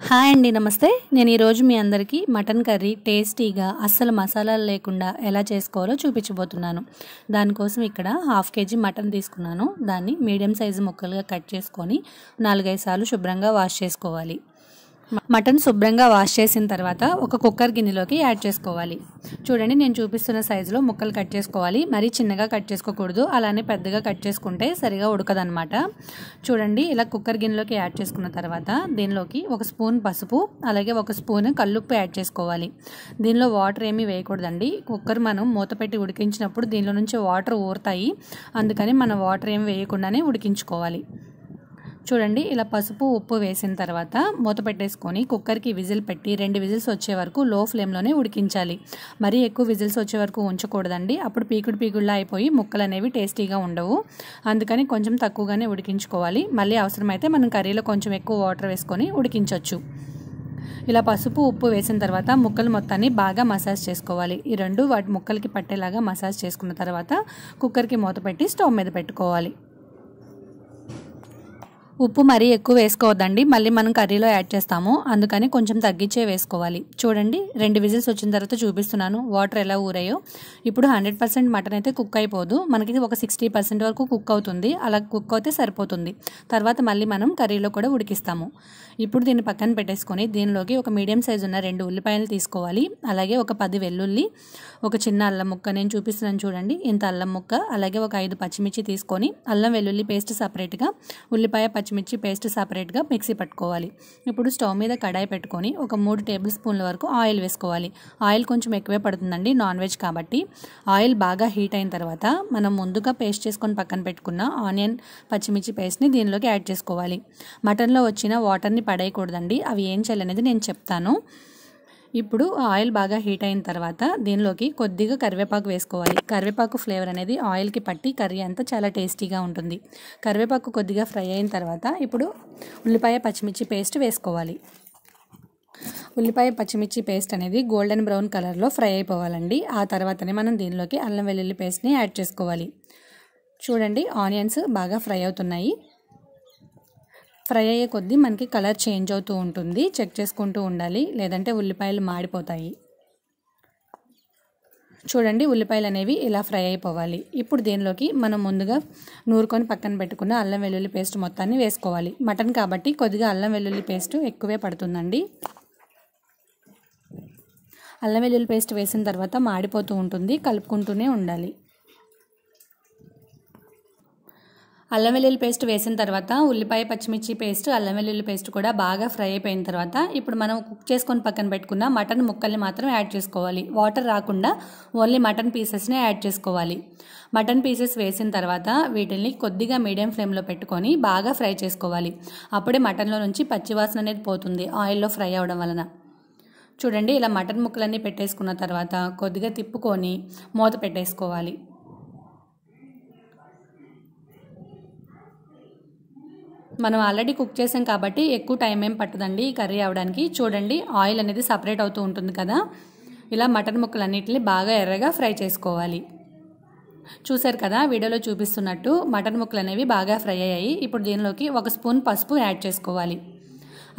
Hi అండి, నమస్తే. నేను ఈరోజు మీ అందరికీ మటన్ కర్రీ టేస్టీగా అస్సలు మసాలాలు లేకుండా ఎలా చేసుకోవాలో చూపించబోతున్నాను. దానికోసం ఇక్కడ 1/2 kg మటన్ తీసుకున్నాను. దాన్ని మీడియం సైజు ముక్కలుగా కట్ చేసుకొని 4-5 సార్లు శుభ్రంగా వాష్ చేసుకోవాలి. మటన్ శుభ్రంగా వాష్ చేసిన తర్వాత ఒక కుక్కర్ గిన్నెలోకి యాడ్ చేసుకోవాలి. చూడండి, నేను చూపిస్తున్న సైజులో ముక్కలు కట్ చేసుకోవాలి. మరీ చిన్నగా కట్ చేసుకోకూడదు, అలానే పెద్దగా కట్ చేసుకుంటే సరిగా ఉడకదనమాట. చూడండి, ఇలా కుక్కర్ గిన్నెలోకి యాడ్ చేసుకున్న తర్వాత దీనిలోకి 1 స్పూన్ పసుపు, అలాగే 1 స్పూన్ కల్లుప్పు యాడ్ చేసుకోవాలి. దీనిలో వాటర్ ఏమీ వేయకూడదండి. కుక్కర్ మనం మూత పెట్టి ఉడికించినప్పుడు దీనిలో నుంచి వాటర్ ఊరుతాయి, అందుకని మనం వాటర్ ఏమి వేయకుండానే ఉడికించుకోవాలి. చూడండి, ఇలా పసుపు ఉప్పు వేసిన తర్వాత మూత పెట్టేసుకొని కుక్కర్కి విజిల్ పెట్టి 2 విజిల్స్ వచ్చే వరకు లో ఫ్లేమ్లోనే ఉడికించాలి. మరీ ఎక్కువ విజిల్స్ వచ్చే వరకు ఉంచకూడదండి, అప్పుడు పీకుడులా అయిపోయి ముక్కలు అనేవి టేస్టీగా ఉండవు. అందుకని కొంచెం తక్కువగానే ఉడికించుకోవాలి. మళ్ళీ అవసరమైతే మనం కర్రీలో కొంచెం ఎక్కువ వాటర్ వేసుకొని ఉడికించవచ్చు. ఇలా పసుపు ఉప్పు వేసిన తర్వాత ముక్కలు మొత్తాన్ని బాగా మసాజ్ చేసుకోవాలి. ఈ రెండు వాటి ముక్కలకి పట్టేలాగా మసాజ్ చేసుకున్న తర్వాత కుక్కర్కి మూత పెట్టి స్టవ్ మీద పెట్టుకోవాలి. ఉప్పు మరీ ఎక్కువ వేసుకోవద్దండి, మళ్ళీ మనం కర్రీలో యాడ్ చేస్తాము, అందుకని కొంచెం తగ్గించే వేసుకోవాలి. చూడండి, 2 విజిల్స్ వచ్చిన తర్వాత చూపిస్తున్నాను వాటర్ ఎలా ఊరాయో. ఇప్పుడు 100% మటన్ అయితే కుక్ అయిపోదు, మనకి ఒక 60% వరకు కుక్ అవుతుంది. అలా కుక్ అయితే సరిపోతుంది. తర్వాత మళ్ళీ మనం కర్రీలో కూడా ఉడికిస్తాము. ఇప్పుడు దీన్ని పక్కన పెట్టేసుకొని దీనిలోకి ఒక మీడియం సైజు ఉన్న 2 ఉల్లిపాయలు తీసుకోవాలి. అలాగే ఒక 10 వెల్లుల్లి, ఒక చిన్న అల్లం ముక్క, నేను చూపిస్తున్నాను చూడండి ఇంత అల్లం ముక్క, అలాగే ఒక 5 పచ్చిమిర్చి తీసుకొని అల్లం వెల్లుల్లి పేస్ట్ సపరేట్గా, ఉల్లిపాయ పచ్చిమిర్చి పేస్ట్ సపరేట్గా మిక్సీ పట్టుకోవాలి. ఇప్పుడు స్టవ్ మీద కడాయి పెట్టుకొని ఒక 3 టేబుల్ స్పూన్ల వరకు ఆయిల్ వేసుకోవాలి. ఆయిల్ కొంచెం ఎక్కువే పడుతుందండి, నాన్ వెజ్ కాబట్టి. ఆయిల్ బాగా హీట్ అయిన తర్వాత మనం ముందుగా పేస్ట్ చేసుకొని పక్కన పెట్టుకున్న ఆనియన్ పచ్చిమిర్చి పేస్ట్ని దీనిలోకి యాడ్ చేసుకోవాలి. మటన్లో వచ్చిన వాటర్ని పడేయకూడదండి, అవి ఏం చేయాలనేది నేను చెప్తాను. ఇప్పుడు ఆయిల్ బాగా హీట్ అయిన తర్వాత దీనిలోకి కొద్దిగా కరివేపాకు వేసుకోవాలి. కరివేపాకు ఫ్లేవర్ అనేది ఆయిల్కి పట్టి కర్రీ అంతా చాలా టేస్టీగా ఉంటుంది. కరివేపాకు కొద్దిగా ఫ్రై అయిన తర్వాత ఇప్పుడు ఉల్లిపాయ పచ్చిమిర్చి పేస్ట్ వేసుకోవాలి. ఉల్లిపాయ పచ్చిమిర్చి పేస్ట్ అనేది గోల్డెన్ బ్రౌన్ కలర్లో ఫ్రై అయిపోవాలండి. ఆ తర్వాతనే మనం దీనిలోకి అల్లం వెల్లుల్లి పేస్ట్ని యాడ్ చేసుకోవాలి. చూడండి, ఆనియన్స్ బాగా ఫ్రై అవుతున్నాయి. ఫ్రై అయ్యే కొద్దీ మనకి కలర్ చేంజ్ అవుతూ ఉంటుంది, చెక్ చేసుకుంటూ ఉండాలి, లేదంటే ఉల్లిపాయలు మాడిపోతాయి. చూడండి, ఉల్లిపాయలు అనేవి ఇలా ఫ్రై అయిపోవాలి. ఇప్పుడు దీనిలోకి మనం ముందుగా నూరుకొని పక్కన పెట్టుకున్న అల్లం వెల్లుల్లి పేస్ట్ మొత్తాన్ని వేసుకోవాలి. మటన్ కాబట్టి కొద్దిగా అల్లం వెల్లుల్లి పేస్ట్ ఎక్కువే పడుతుందండి. అల్లం వెల్లుల్లి పేస్ట్ వేసిన తర్వాత మాడిపోతూ ఉంటుంది, కలుపుకుంటూనే ఉండాలి. అల్లం వెల్లుల్లి పేస్ట్ వేసిన తర్వాత ఉల్లిపాయ పచ్చిమిర్చి పేస్ట్, అల్లం వెల్లుల్లి పేస్ట్ కూడా బాగా ఫ్రై అయిపోయిన తర్వాత ఇప్పుడు మనం కుక్ చేసుకొని పక్కన పెట్టుకున్న మటన్ ముక్కల్ని మాత్రం యాడ్ చేసుకోవాలి. వాటర్ రాకుండా ఓన్లీ మటన్ పీసెస్నే యాడ్ చేసుకోవాలి. మటన్ పీసెస్ వేసిన తర్వాత వీటిని కొద్దిగా మీడియం ఫ్లేమ్లో పెట్టుకొని బాగా ఫ్రై చేసుకోవాలి. అప్పుడే మటన్లో నుంచి పచ్చివాసన అనేది పోతుంది ఆయిల్లో ఫ్రై అవ్వడం వలన. చూడండి, ఇలా మటన్ ముక్కలన్నీ పెట్టేసుకున్న తర్వాత కొద్దిగా తిప్పుకొని మూత పెట్టేసుకోవాలి. మనం ఆల్రెడీ కుక్ చేసాం కాబట్టి ఎక్కువ టైం ఏం పట్టదండి ఈ కర్రీ అవ్వడానికి. చూడండి, ఆయిల్ అనేది సపరేట్ అవుతూ ఉంటుంది కదా. ఇలా మటన్ ముక్కలన్నిటిని బాగా ఎర్రగా ఫ్రై చేసుకోవాలి. చూసారు కదా, వీడియోలో చూపిస్తున్నట్టు మటన్ ముక్కలు అనేవి బాగా ఫ్రై అయ్యాయి. ఇప్పుడు దీనిలోకి 1 స్పూన్ పసుపు యాడ్ చేసుకోవాలి.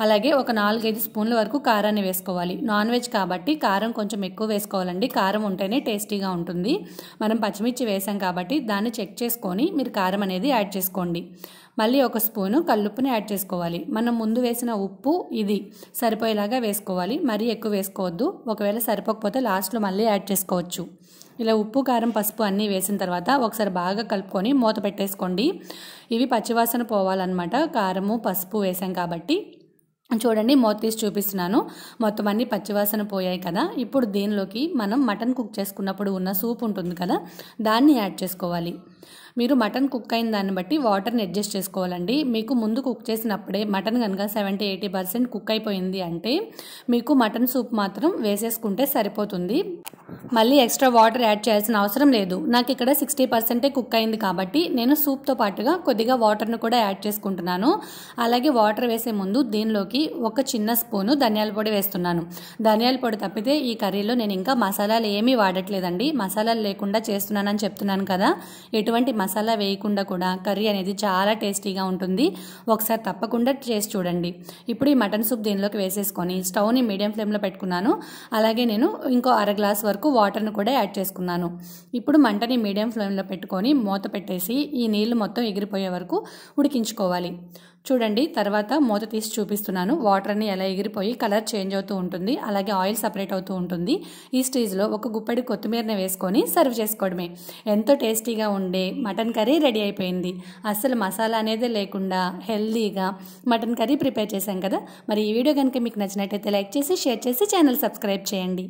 అలాగే ఒక 4-5 స్పూన్ల వరకు కారాన్ని వేసుకోవాలి. నాన్ వెజ్ కాబట్టి కారం కొంచెం ఎక్కువ వేసుకోవాలండి, కారం ఉంటేనే టేస్టీగా ఉంటుంది. మనం పచ్చిమిర్చి వేసాం కాబట్టి దాన్ని చెక్ చేసుకొని మీరు కారం అనేది యాడ్ చేసుకోండి. మళ్ళీ 1 స్పూను కల్లుప్పుని యాడ్ చేసుకోవాలి. మనం ముందు వేసిన ఉప్పు ఇది సరిపోయేలాగా వేసుకోవాలి, మరీ ఎక్కువ వేసుకోవద్దు. ఒకవేళ సరిపోకపోతే లాస్ట్లో మళ్ళీ యాడ్ చేసుకోవచ్చు. ఇలా ఉప్పు కారం పసుపు అన్నీ వేసిన తర్వాత ఒకసారి బాగా కలుపుకొని మూత పెట్టేసుకోండి. ఇవి పచ్చివాసన పోవాలన్నమాట, కారము పసుపు వేసాం కాబట్టి. చూడండి, మూత తీసి చూపిస్తున్నాను. మొత్తం అన్ని పచ్చివాసన పోయాయి కదా. ఇప్పుడు దీనిలోకి మనం మటన్ కుక్ చేసుకున్నప్పుడు ఉన్న సూప్ ఉంటుంది కదా, దాన్ని యాడ్ చేసుకోవాలి. మీరు మటన్ కుక్ అయిన దాన్ని బట్టి వాటర్ని అడ్జస్ట్ చేసుకోవాలండి. మీకు ముందు కుక్ చేసినప్పుడే మటన్ కనుక 70-80% కుక్ అయిపోయింది అంటే మీకు మటన్ సూప్ మాత్రం వేసేసుకుంటే సరిపోతుంది. మళ్ళీ ఎక్స్ట్రా వాటర్ యాడ్ చేయాల్సిన అవసరం లేదు. నాకు ఇక్కడ 60% కుక్ అయింది కాబట్టి నేను సూప్తో పాటుగా కొద్దిగా వాటర్ను కూడా యాడ్ చేసుకుంటున్నాను. అలాగే వాటర్ వేసే ముందు దీనిలోకి ఒక చిన్న స్పూను ధనియాల పొడి వేస్తున్నాను. ధనియాల పొడి తప్పితే ఈ కర్రీలో నేను ఇంకా మసాలాలు ఏమీ వాడట్లేదండి. మసాలాలు లేకుండా చేస్తున్నానని చెప్తున్నాను కదా, ఎటువంటి మసాలా వేయకుండా కూడా కర్రీ అనేది చాలా టేస్టీగా ఉంటుంది. ఒకసారి తప్పకుండా చేసి చూడండి. ఇప్పుడు ఈ మటన్ సూప్ దీనిలోకి వేసేసుకొని స్టవ్ని మీడియం ఫ్లేమ్లో పెట్టుకున్నాను. అలాగే నేను ఇంకో అర గ్లాస్ వరకు వాటర్ను కూడా యాడ్ చేసుకున్నాను. ఇప్పుడు మంటని మీడియం ఫ్లేమ్లో పెట్టుకొని మూత పెట్టేసి ఈ నీళ్లు మొత్తం ఎగిరిపోయే వరకు ఉడికించుకోవాలి. చూడండి, తర్వాత మూత తీసి చూపిస్తున్నాను. వాటర్ అన్ని ఎలా ఎగిరిపోయి కలర్ చేంజ్ అవుతూ ఉంటుంది, అలాగే ఆయిల్ సపరేట్ అవుతూ ఉంటుంది. ఈ స్టేజ్లో ఒక గుప్పెడి కొత్తిమీరని వేసుకొని సర్వ్ చేసుకోవడమే. ఎంతో టేస్టీగా ఉండే మటన్ కర్రీ రెడీ అయిపోయింది. అస్సలు మసాలా అనేది లేకుండా హెల్దీగా మటన్ కర్రీ ప్రిపేర్ చేశాం కదా. మరి ఈ వీడియో కనుక మీకు నచ్చినట్టయితే లైక్ చేసి షేర్ చేసి ఛానల్ సబ్స్క్రైబ్ చేయండి.